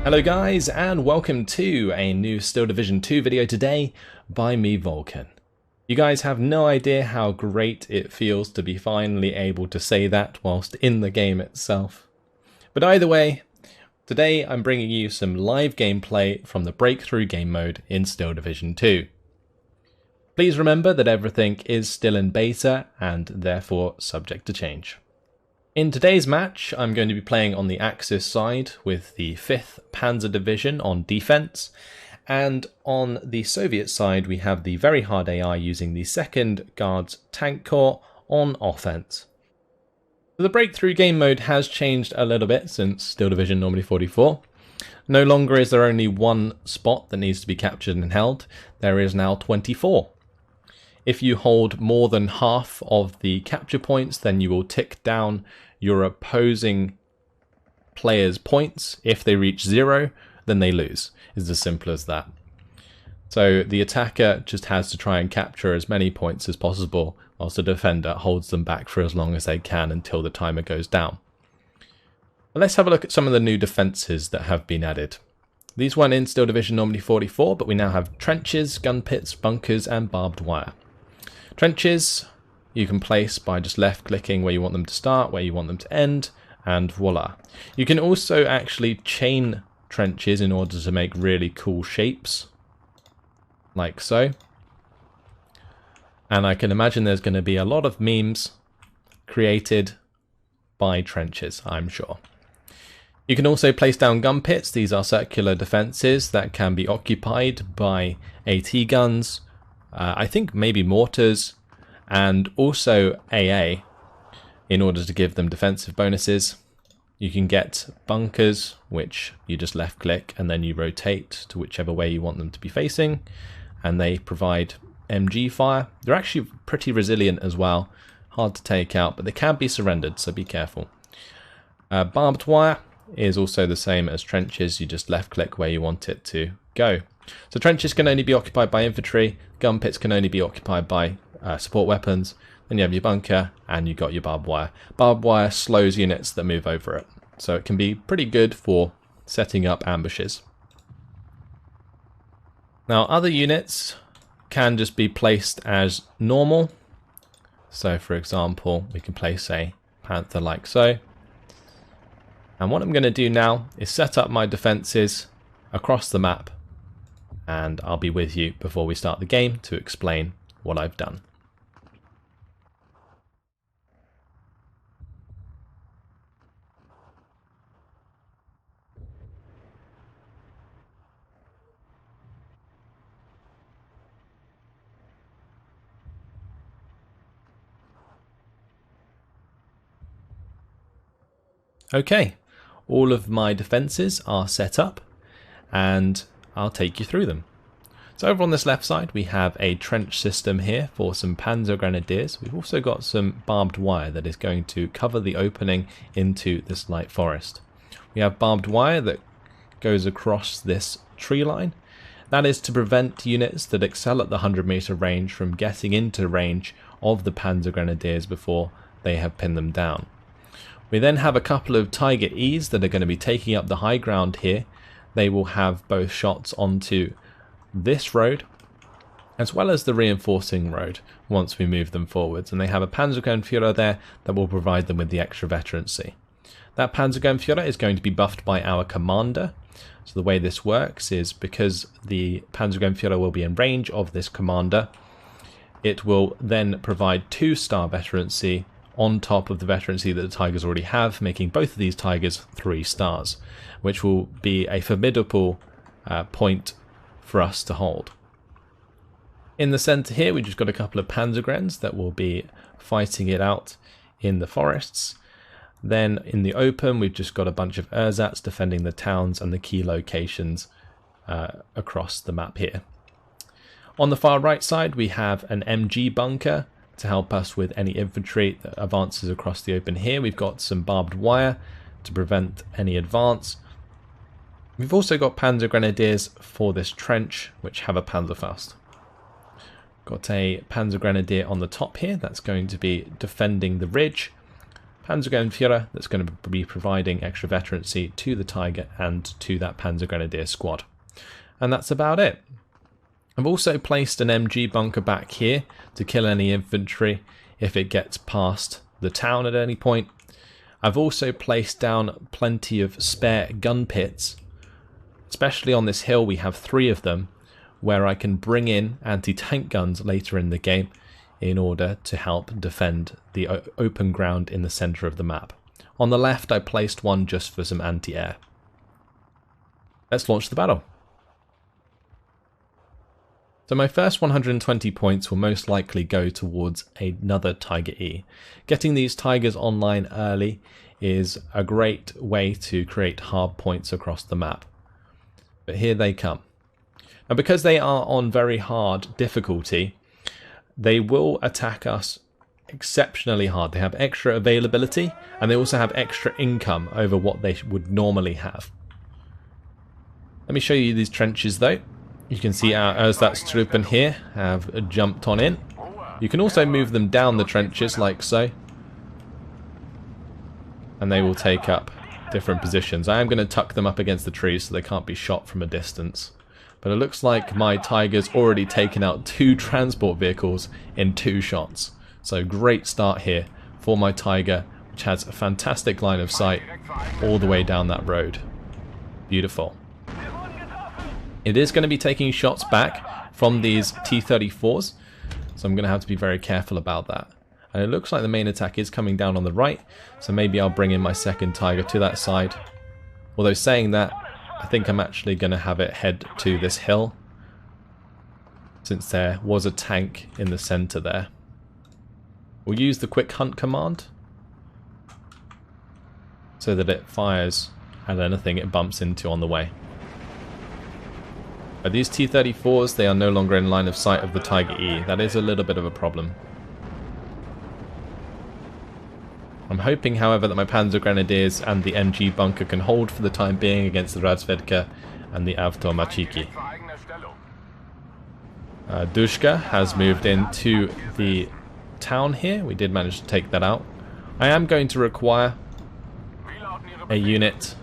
Hello guys, and welcome to a new Steel Division 2 video today by me, Vulcan. You guys have no idea how great it feels to be finally able to say that whilst in the game itself. But either way, today I'm bringing you some live gameplay from the Breakthrough game mode in Steel Division 2. Please remember that everything is still in beta and therefore subject to change. In today's match, I'm going to be playing on the Axis side with the 5th Panzer Division on defense, and on the Soviet side we have the very hard AI using the 2nd Guards Tank Corps on offense. The Breakthrough game mode has changed a little bit since Steel Division Normandy 44. No longer is there only one spot that needs to be captured and held, there is now 24. If you hold more than half of the capture points, then you will tick down your opposing player's points. If they reach 0, then they lose. It's as simple as that. So the attacker just has to try and capture as many points as possible, whilst the defender holds them back for as long as they can until the timer goes down. But let's have a look at some of the new defences that have been added. These weren't in Steel Division Normandy 44, but we now have trenches, gun pits, bunkers and barbed wire. Trenches you can place by just left clicking where you want them to start, where you want them to end, and voila. You can also actually chain trenches in order to make really cool shapes, like so. And I can imagine there's going to be a lot of memes created by trenches, I'm sure. You can also place down gun pits. These are circular defences that can be occupied by AT guns, I think maybe mortars, and also AA in order to give them defensive bonuses. You can get bunkers, which you just left click and then you rotate to whichever way you want them to be facing, and they provide MG fire. They're actually pretty resilient as well, hard to take out, but they can be surrendered, so be careful. Barbed wire is also the same as trenches, you just left click where you want it to go. So trenches can only be occupied by infantry, gun pits can only be occupied by support weapons, then you have your bunker and you got your barbed wire. Barbed wire slows units that move over it, so it can be pretty good for setting up ambushes. Now other units can just be placed as normal, so for example we can place a Panther like so. And what I'm going to do now is set up my defences across the map, and I'll be with you before we start the game to explain what I've done. Okay, all of my defences are set up and I'll take you through them. So over on this left side we have a trench system here for some Panzer Grenadiers. We've also got some barbed wire that is going to cover the opening into this light forest. We have barbed wire that goes across this tree line. That is to prevent units that excel at the 100-meter range from getting into range of the Panzer Grenadiers before they have pinned them down. We then have a couple of Tiger E's that are going to be taking up the high ground here. They will have both shots onto this road as well as the reinforcing road once we move them forwards, and they have a Panzergrenführer there that will provide them with the extra veterancy. That Panzergrenführer is going to be buffed by our commander. So the way this works is because the Panzergrenführer will be in range of this commander, it will then provide 2-star veterancy on top of the veterancy that the Tigers already have, making both of these Tigers 3 stars, which will be a formidable point for us to hold. In the centre here we've just got a couple of Panzergrens that will be fighting it out in the forests. Then in the open we've just got a bunch of ersatz defending the towns and the key locations across the map here. On the far right side we have an MG bunker to help us with any infantry that advances across the open here. We've got some barbed wire to prevent any advance. We've also got Panzer Grenadiers for this trench, which have a Panzerfaust. Got a Panzer Grenadier on the top here that's going to be defending the ridge. Panzergrenadier that's going to be providing extra veterancy to the Tiger and to that Panzer Grenadier squad. And that's about it. I've also placed an MG bunker back here to kill any infantry if it gets past the town at any point. I've also placed down plenty of spare gun pits, especially on this hill. We have 3 of them, where I can bring in anti-tank guns later in the game in order to help defend the open ground in the center of the map. On the left I placed one just for some anti-air. Let's launch the battle. So my first 120 points will most likely go towards another Tiger E. Getting these Tigers online early is a great way to create hard points across the map. But here they come. Now because they are on very hard difficulty, they will attack us exceptionally hard. They have extra availability and they also have extra income over what they would normally have. Let me show you these trenches though. You can see our Ersatztruppen here have jumped on in. You can also move them down the trenches like so. And they will take up different positions. I am going to tuck them up against the trees so they can't be shot from a distance. But it looks like my Tiger's already taken out 2 transport vehicles in 2 shots. So great start here for my Tiger, which has a fantastic line of sight all the way down that road. Beautiful. It is going to be taking shots back from these T-34s, so I'm going to have to be very careful about that. And it looks like the main attack is coming down on the right, so maybe I'll bring in my second Tiger to that side. Although saying that, I think I'm actually going to have it head to this hill, since there was a tank in the center there. We'll use the quick hunt command so that it fires at anything it bumps into on the way. But these T-34s, they are no longer in line of sight of the Tiger E. That is a little bit of a problem. I'm hoping, however, that my Panzer Grenadiers and the MG bunker can hold for the time being against the Razvedka and the Avto Machiki. Dushka has moved into the town here. We did manage to take that out. I am going to require a unit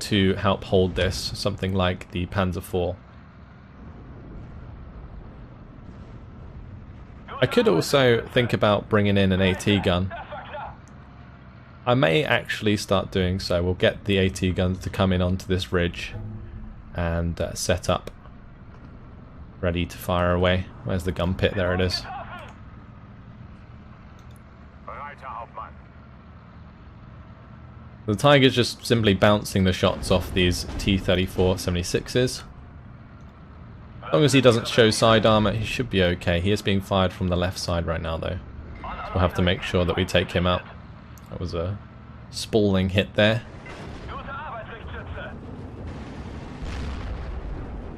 to help hold this, something like the Panzer IV. I could also think about bringing in an AT gun. I may actually start doing so. We'll get the AT guns to come in onto this ridge and set up, ready to fire away. Where's the gun pit? There it is. The Tiger's just simply bouncing the shots off these T-34-76s. As long as he doesn't show side armor, he should be okay. He is being fired from the left side right now though. So we'll have to make sure that we take him out. That was a spalling hit there.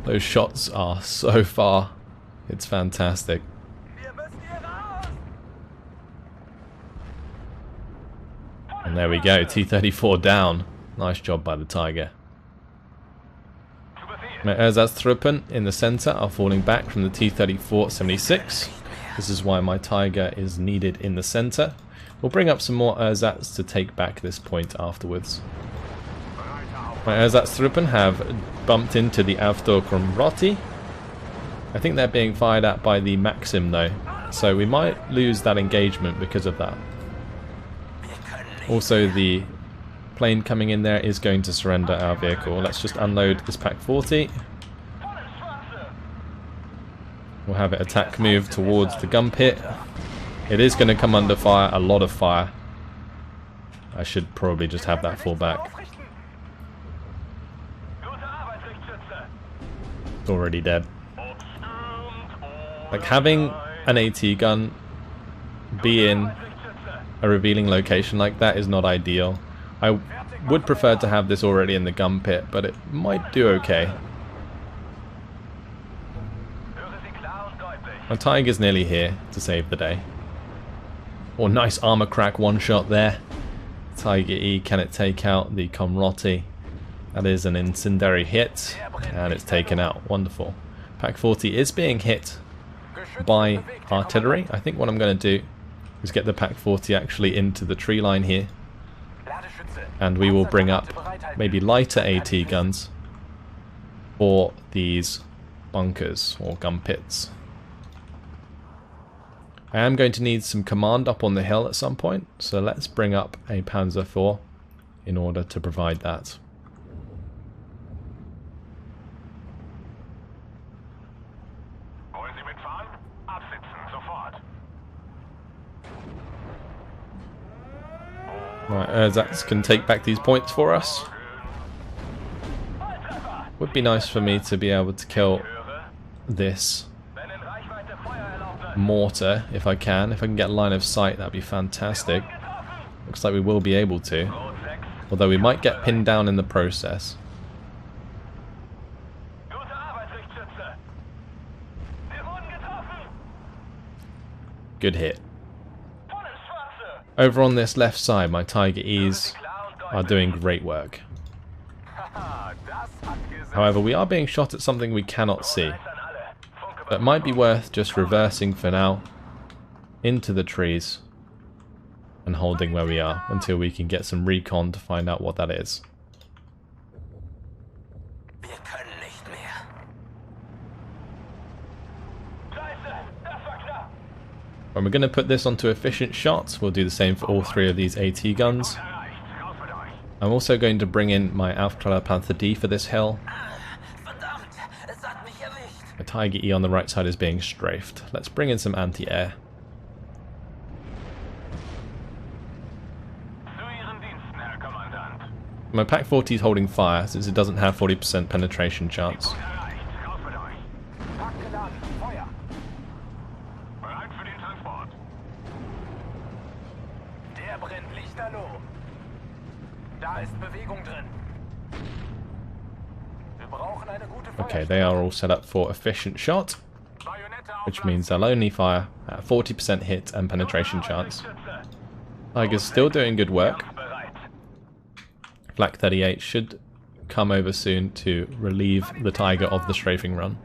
Those shots are so far. It's fantastic. And there we go, T-34 down. Nice job by the Tiger. My Ersatztruppen in the center are falling back from the T-34-76. This is why my Tiger is needed in the center. We'll bring up some more Ersatz to take back this point afterwards. My Ersatztruppen have bumped into the Avto Kromroti. I think they're being fired at by the Maxim though, so we might lose that engagement because of that. Also, the plane coming in there is going to surrender our vehicle. Let's just unload this Pak 40. We'll have it attack move towards the gun pit. It is going to come under fire, a lot of fire. I should probably just have that fall back. It's already dead. Like, having an AT gun be in a revealing location like that is not ideal. I would prefer to have this already in the gun pit, but it might do okay. My Tiger's nearly here to save the day. Oh, nice armor crack one shot there. Tiger E, can it take out the Komroti? That is an incendiary hit, and it's taken out. Wonderful. Pak 40 is being hit by artillery. I think what I'm going to do is get the Pak 40 actually into the tree line here. and we will bring up maybe lighter AT guns for these bunkers or gun pits. I am going to need some command up on the hill at some point, so let's bring up a Panzer IV in order to provide that. Right, Ersatz can take back these points for us. Would be nice for me to be able to kill this mortar if I can. If I can get line of sight, that'd be fantastic. Looks like we will be able to, although we might get pinned down in the process. Good hit. Over on this left side, my Tiger E's are doing great work. However, we are being shot at something we cannot see. So it might be worth just reversing for now into the trees and holding where we are until we can get some recon to find out what that is. When we're going to put this onto efficient shots, we'll do the same for all three of these AT guns. I'm also going to bring in my Untitled Panzer D for this hill. The Tiger E on the right side is being strafed. Let's bring in some anti-air. My Pak 40 is holding fire since it doesn't have 40% penetration chance. Okay, they are all set up for efficient shot, which means they'll only fire at 40% hit and penetration chance. Tiger's still doing good work. Flak 38 should come over soon to relieve the Tiger of the strafing run.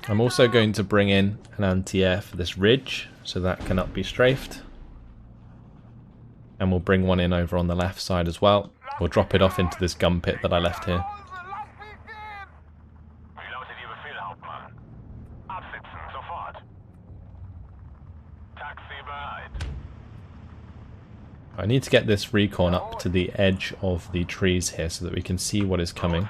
I'm also going to bring in an anti-air for this ridge, so that cannot be strafed. And we'll bring one in over on the left side as well. We'll drop it off into this gun pit that I left here. I need to get this recon up to the edge of the trees here so that we can see what is coming.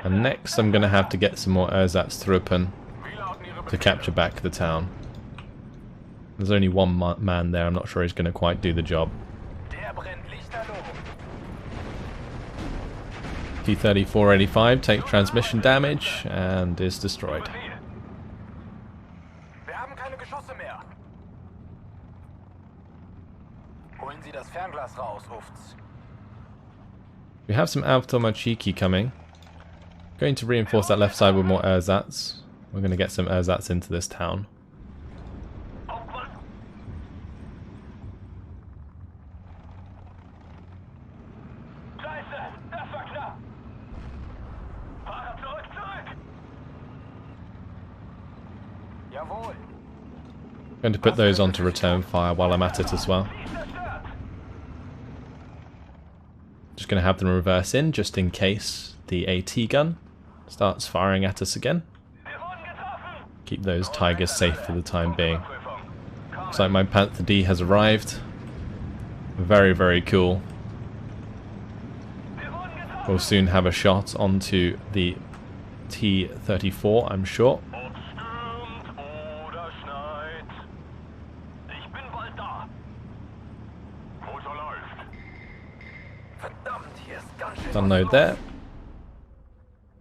And next I'm going to have to get some more Ersatztruppen to capture back the town. There's only one man there, I'm not sure he's going to quite do the job. T-3485 takes transmission damage and is destroyed. We have some Automachiki coming. Going to reinforce that left side with more Ersatz. We're going to get some Ersatz into this town. Going to put those onto return fire while I'm at it as well. Just going to have them reverse in just in case the AT gun starts firing at us again. Keep those Tigers safe for the time being. Looks like my Panther D has arrived. Very, very cool. We'll soon have a shot onto the T-34, I'm sure. Unload there.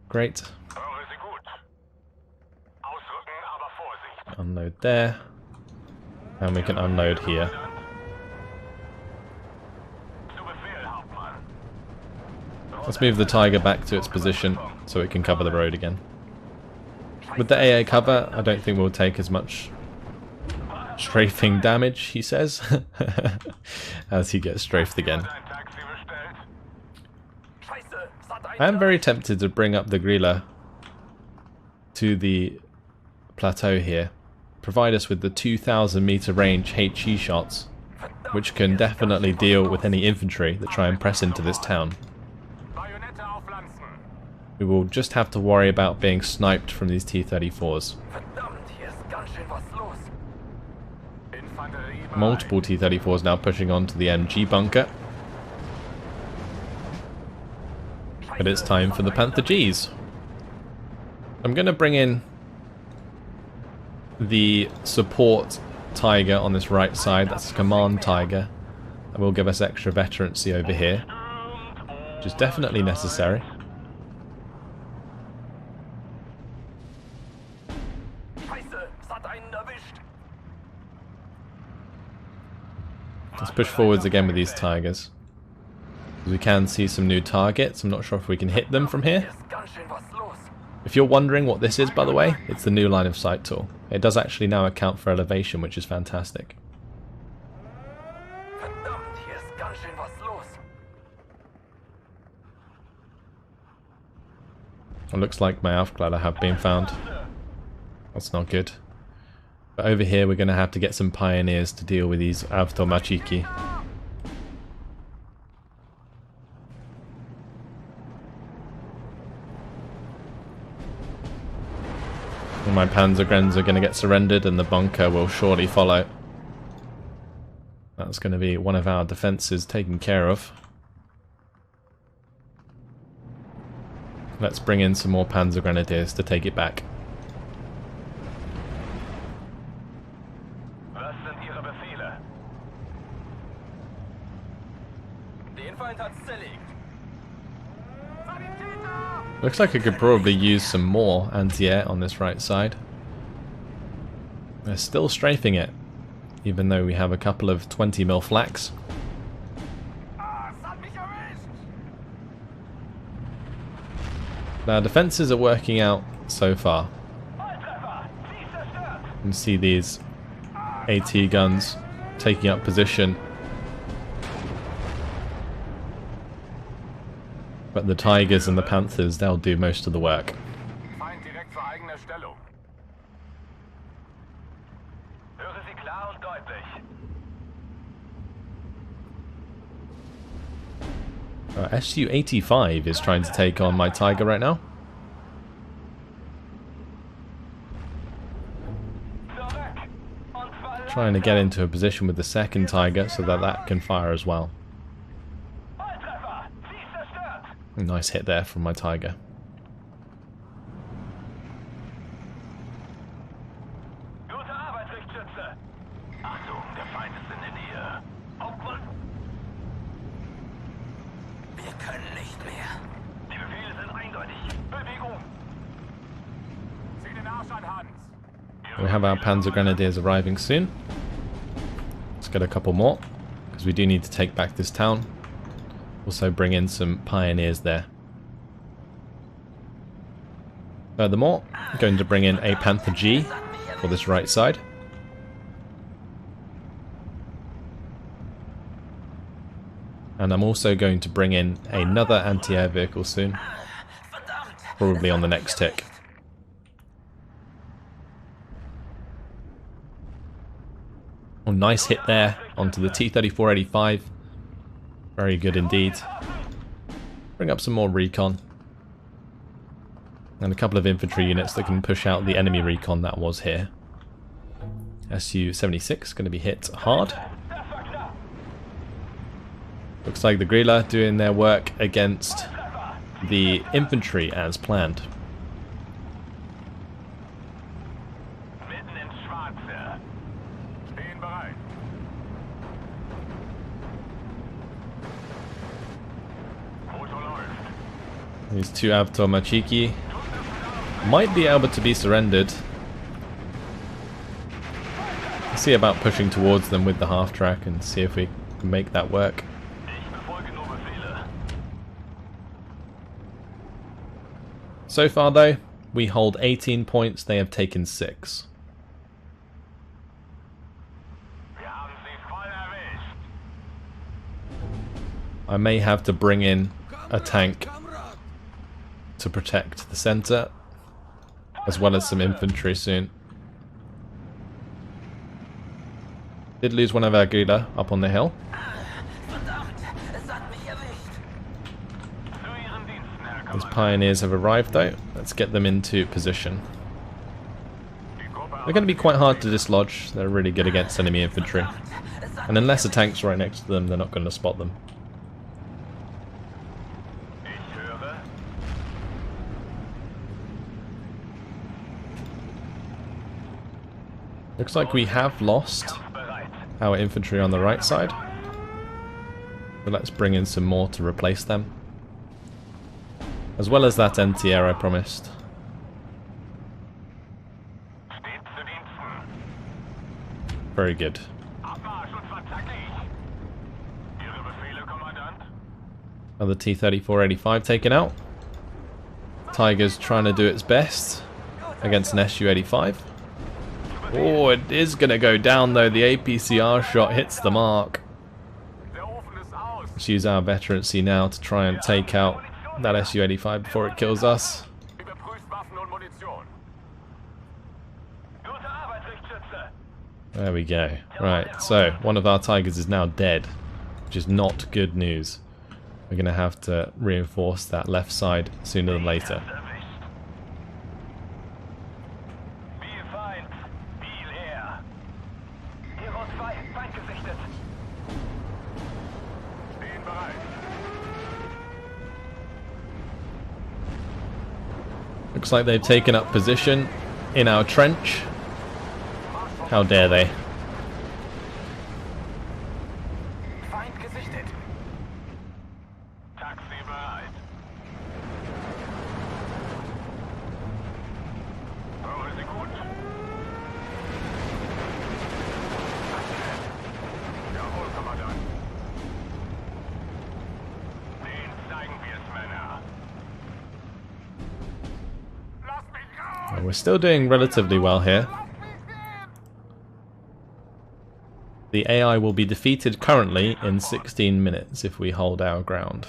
Great. Unload there. And we can unload here. Let's move the Tiger back to its position so it can cover the road again. With the AA cover, I don't think we'll take as much strafing damage, he says, as he gets strafed again. I am very tempted to bring up the Grilla to the plateau here, provide us with the 2,000 meter range HE shots, which can definitely deal with any infantry that try and press into this town. We will just have to worry about being sniped from these T-34s. Multiple T-34s now pushing on to the MG bunker. But it's time for the Panther Gs. I'm going to bring in the support Tiger on this right side. That's a command Tiger. That will give us extra veterancy over here, which is definitely necessary. Let's push forwards again with these Tigers. We can see some new targets. I'm not sure if we can hit them from here. If you're wondering what this is, by the way, it's the new line of sight tool. It does actually now account for elevation, which is fantastic. It looks like my Aufkleider have been found. That's not good. But over here we're going to have to get some pioneers to deal with these Avtomachiki. And my Panzergrens are going to get surrendered and the bunker will surely follow. That's going to be one of our defences taken care of. Let's bring in some more Panzer Grenadiers to take it back. Looks like I could probably use some more anti-air on this right side. They're still strafing it, even though we have a couple of 20mm flaks. Our defences are working out so far. You can see these AT guns taking up position. But the Tigers and the Panthers, they'll do most of the work. Su-85 is trying to take on my Tiger right now. Trying to get into a position with the second Tiger so that that can fire as well. Nice hit there from my Tiger. We have our Panzer Grenadiers arriving soon. Let's get a couple more, because we do need to take back this town. Also bring in some pioneers there. Furthermore, I'm going to bring in a Panther G for this right side. And I'm also going to bring in another anti-air vehicle soon. Probably on the next tick. Oh, nice hit there onto the T-34-85. Very good indeed. Bring up some more recon. And a couple of infantry units that can push out the enemy recon that was here. Su-76 going to be hit hard. Looks like the Grilla doing their work against the infantry as planned. These two Avtomachiki might be able to be surrendered. Let's see about pushing towards them with the half track and see if we can make that work. So far though, we hold 18 points, they have taken 6. I may have to bring in a tank to protect the center, as well as some infantry soon. Did lose one of our Gila up on the hill. These pioneers have arrived though. Let's get them into position. They're going to be quite hard to dislodge. They're really good against enemy infantry. And unless a tank's right next to them, they're not going to spot them. Looks like we have lost our infantry on the right side. But let's bring in some more to replace them. As well as that anti-air I promised. Very good. Another T-34-85 taken out. Tiger's trying to do its best against an Su-85. Oh, it is going to go down though. The APCR shot hits the mark. Let's use our veterancy now to try and take out that Su-85 before it kills us. There we go. Right, so one of our Tigers is now dead, which is not good news. We're going to have to reinforce that left side sooner than later. Looks like they've taken up position in our trench. How dare they? We're still doing relatively well here. The AI will be defeated currently in 16 minutes if we hold our ground.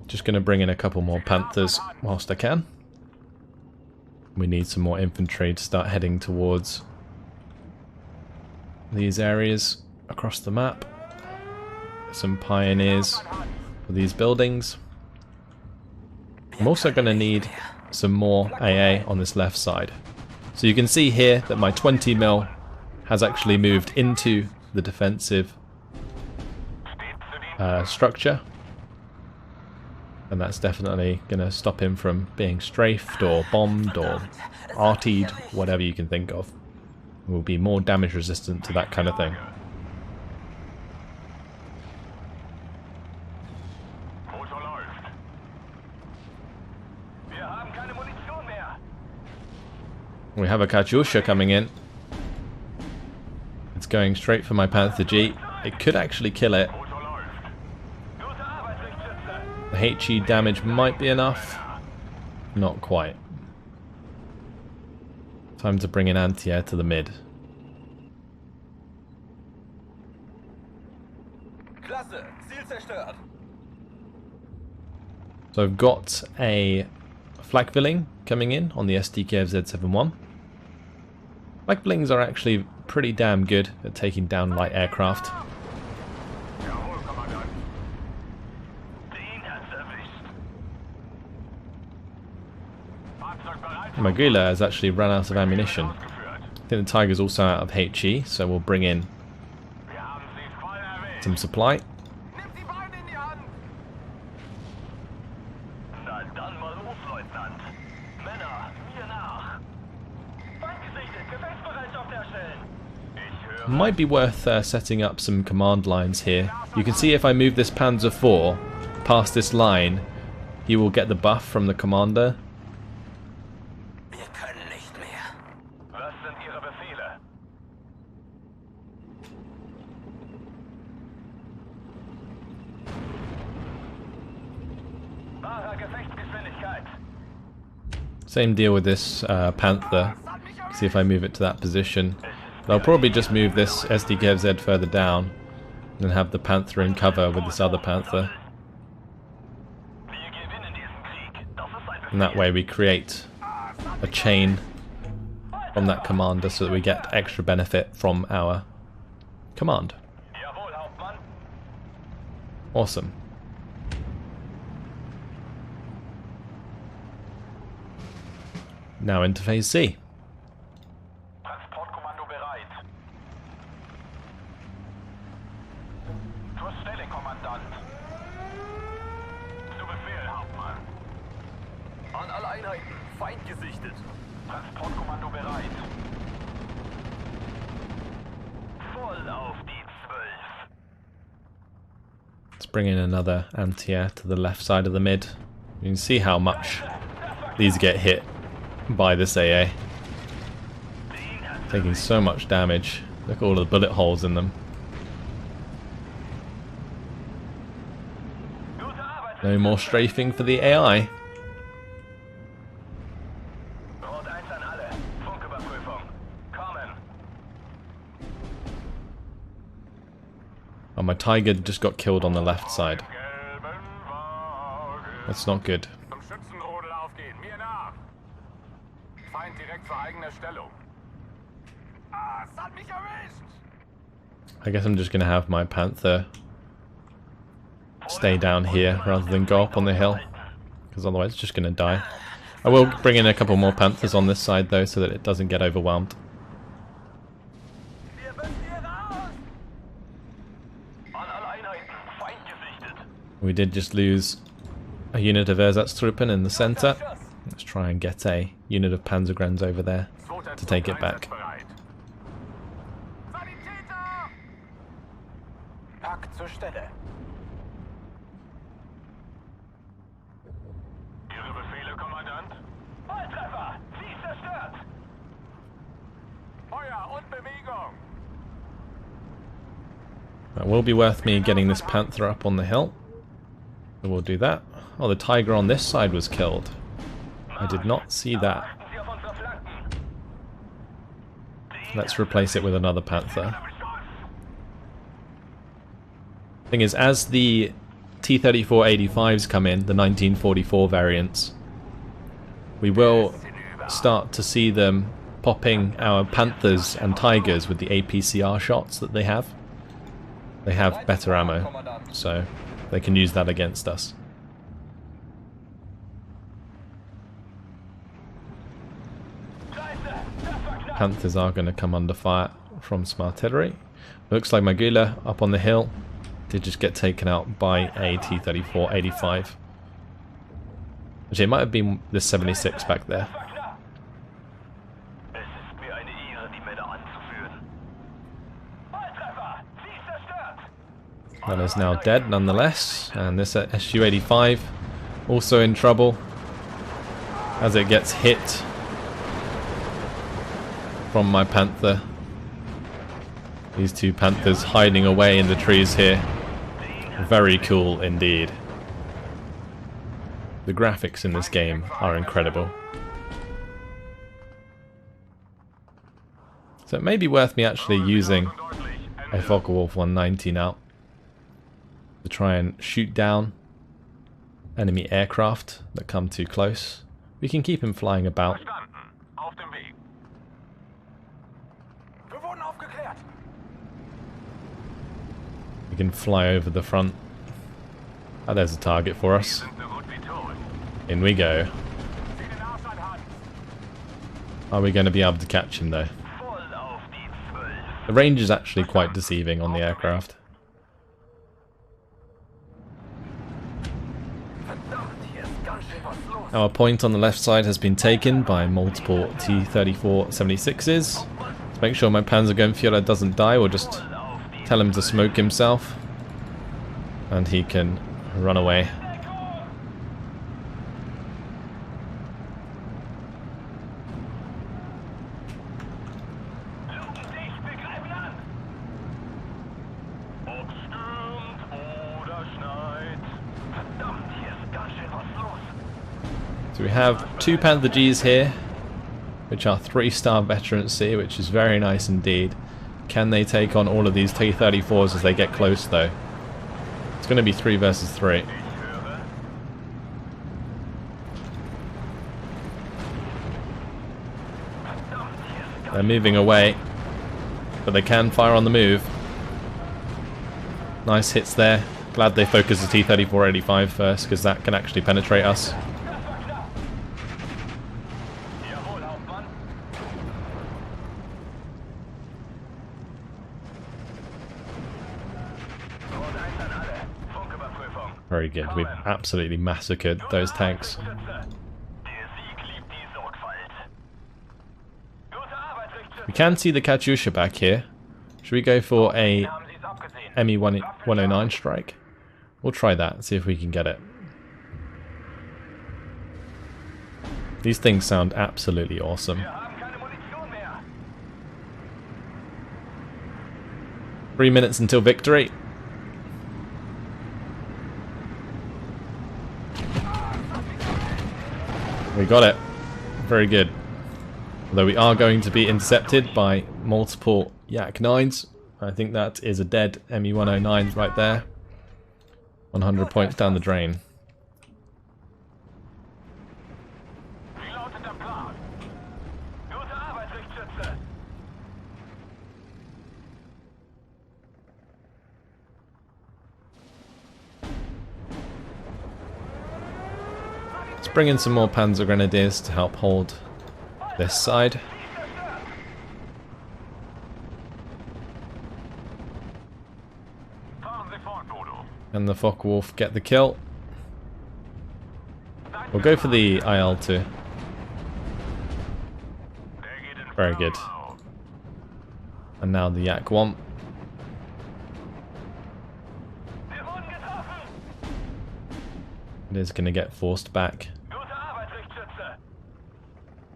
Just going to bring in a couple more Panthers whilst I can. We need some more infantry to start heading towards these areas across the map. Some pioneers for these buildings. I'm also going to need some more AA on this left side. So you can see here that my 20mm has actually moved into the defensive structure. And that's definitely going to stop him from being strafed or bombed or artied, whatever you can think of. Will be more damage resistant to that kind of thing. We have a Katyusha coming in. It's going straight for my Panther G. It could actually kill it. The HE damage might be enough. Not quite. Time to bring in anti-air to the mid. So I've got a flak-filling coming in on the SDKF Z71. Flak-fillings are actually pretty damn good at taking down light aircraft. Magula has actually run out of ammunition. I think the Tiger's also out of HE, so we'll bring in some supply. Might be worth setting up some command lines here. You can see if I move this Panzer IV past this line, he will get the buff from the commander. Same deal with this Panther. See if I move it to that position. But I'll probably just move this SDKZ further down and have the Panther in cover with this other Panther. And that way we create a chain from that commander so that we get extra benefit from our command. Awesome. Now into phase C. Transportkommando bereit. Zur Stelle, Kommandant. Zu Befehl, Hauptmann. An alle Einheiten, Feind gesichtet. Transportkommando bereit. Voll auf die 12. Let's bring in another anti-air to the left side of the mid. You can see how much these get hit by this AA. Taking so much damage. Look at all the bullet holes in them. No more strafing for the AI. Oh, my Tiger just got killed on the left side. That's not good. I guess I'm just going to have my Panther stay down here rather than go up on the hill, because otherwise it's just going to die. I will bring in a couple more Panthers on this side though, so that it doesn't get overwhelmed. We did just lose a unit of Ersatztruppen in the center. Let's try and get a unit of Panzergrens over there to take it back. It will be worth me getting this Panther up on the hill. So we'll do that. Oh, the Tiger on this side was killed. I did not see that. Let's replace it with another Panther. Thing is, as the T-34-85s come in, the 1944 variants, we will start to see them popping our Panthers and Tigers with the APCR shots that they have. They have better ammo, so they can use that against us. Panthers are going to come under fire from some artillery. Looks like my Gula up on the hill did just get taken out by a T-34-85. Actually, it might have been the 76 back there. That is now dead nonetheless, and this Su-85 also in trouble as it gets hit from my Panther. These two Panthers hiding away in the trees here. Very cool indeed. The graphics in this game are incredible. So it may be worth me actually using a Focke-Wulf 190 now to try and shoot down enemy aircraft that come too close. We can keep him flying about. We can fly over the front. Oh, there's a target for us. In we go. Are we going to be able to catch him though? The range is actually quite deceiving on the aircraft. Our point on the left side has been taken by multiple T-34-76s. To make sure my Panzergrenführer doesn't die, we'll just tell him to smoke himself and he can run away. So we have 2 Panther Gs here, which are 3-star veterancy, which is very nice indeed. Can they take on all of these T-34s as they get close though? It's going to be 3 versus 3. They're moving away, but they can fire on the move. Nice hits there. Glad they focused the T-34-85 first, because that can actually penetrate us. Very good. We've absolutely massacred those tanks. We can see the Katyusha back here. Should we go for a ME-109 strike? We'll try that, see if we can get it. These things sound absolutely awesome. 3 minutes until victory. We got it. Very good. Although we are going to be intercepted by multiple Yak-9s. I think that is a dead ME-109 right there. 100 points down the drain. Let's bring in some more Panzer Grenadiers to help hold this side. And the Focke-Wulf get the kill. We'll go for the IL-2. Very good. And now the Yak-1. It is going to get forced back.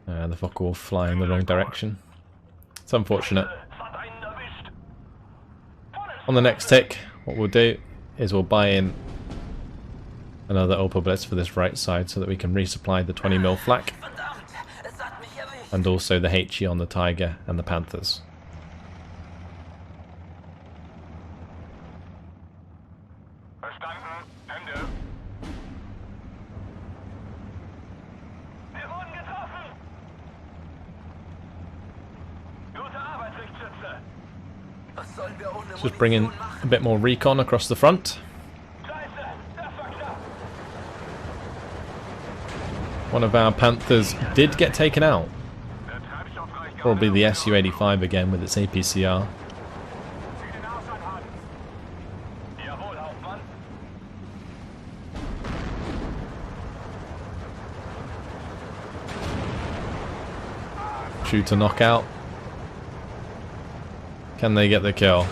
The Focke-Wulf flying the wrong direction. It's unfortunate. On the next tick, what we'll do is we'll buy in another Opel Blitz for this right side so that we can resupply the 20mm flak. And also the HE on the Tiger and the Panthers. Just bring in a bit more recon across the front. One of our Panthers did get taken out. Probably the Su-85 again with its APCR. Shooter knockout. Can they get the kill?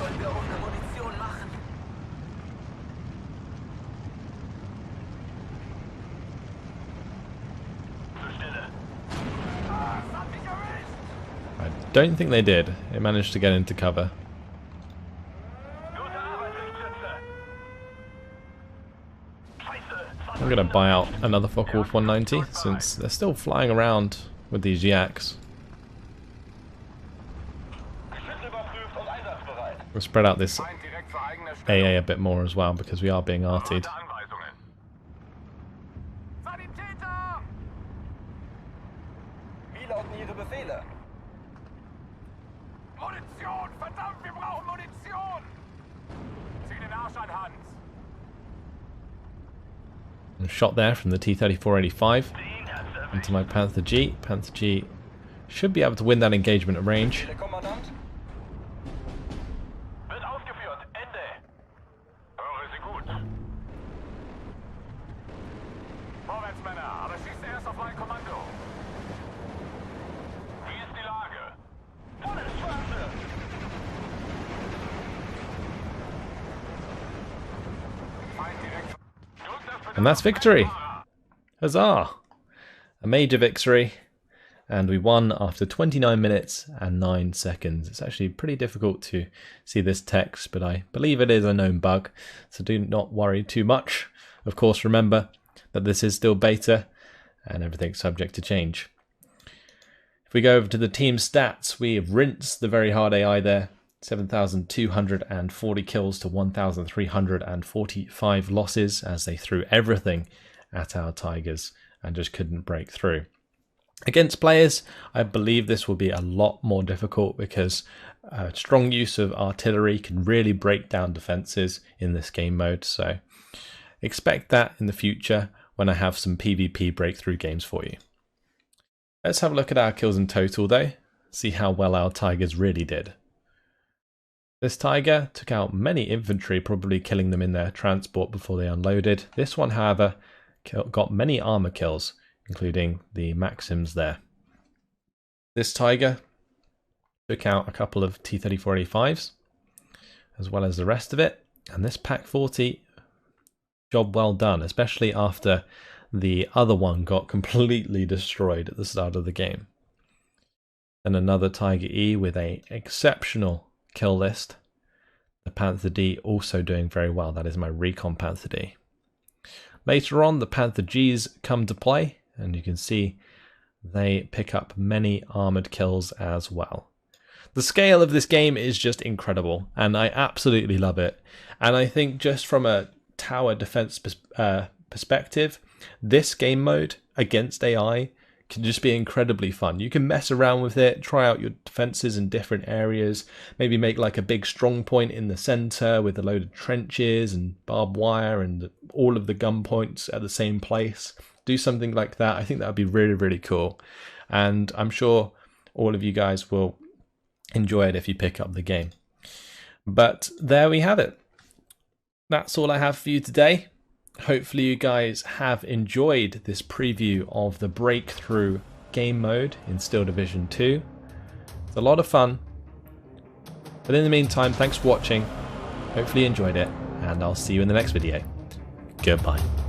I don't think they did. It managed to get into cover. I'm going to buy out another Focke-Wulf 190 since they're still flying around with these Yaks. We'll spread out this AA a bit more as well because we are being artied. A shot there from the T-34-85 into my Panther G. Panther G should be able to win that engagement at range. And that's victory! Huzzah! A major victory, and we won after 29 minutes and 9 seconds. It's actually pretty difficult to see this text, but I believe it is a known bug, so do not worry too much. Of course, remember that this is still beta, and everything's subject to change. If we go over to the team stats, we have rinsed the very hard AI there. 7,240 kills to 1,345 losses as they threw everything at our Tigers and just couldn't break through. Against players, I believe this will be a lot more difficult because strong use of artillery can really break down defenses in this game mode. So expect that in the future when I have some PvP breakthrough games for you. Let's have a look at our kills in total though, see how well our Tigers really did. This Tiger took out many infantry, probably killing them in their transport before they unloaded. This one, however, got many armor kills, including the Maxims there. This Tiger took out a couple of T-34-85s, as well as the rest of it. And this Pak-40, job well done, especially after the other one got completely destroyed at the start of the game. And another Tiger E with an exceptional kill list. The Panther D also doing very well. That is my recon Panther D. Later on, the Panther Gs come to play, and you can see they pick up many armored kills as well. The scale of this game is just incredible, and I absolutely love it. And I think just from a tower defense perspective, this game mode against AI can just be incredibly fun. You can mess around with it, try out your defenses in different areas, maybe make like a big strong point in the center with a load of trenches and barbed wire and all of the gun points at the same place. Do something like that. I think that would be really, really cool. And I'm sure all of you guys will enjoy it if you pick up the game. But there we have it. That's all I have for you today. Hopefully you guys have enjoyed this preview of the breakthrough game mode in Steel Division 2. It's a lot of fun. But in the meantime, thanks for watching. Hopefully you enjoyed it, and I'll see you in the next video. Goodbye.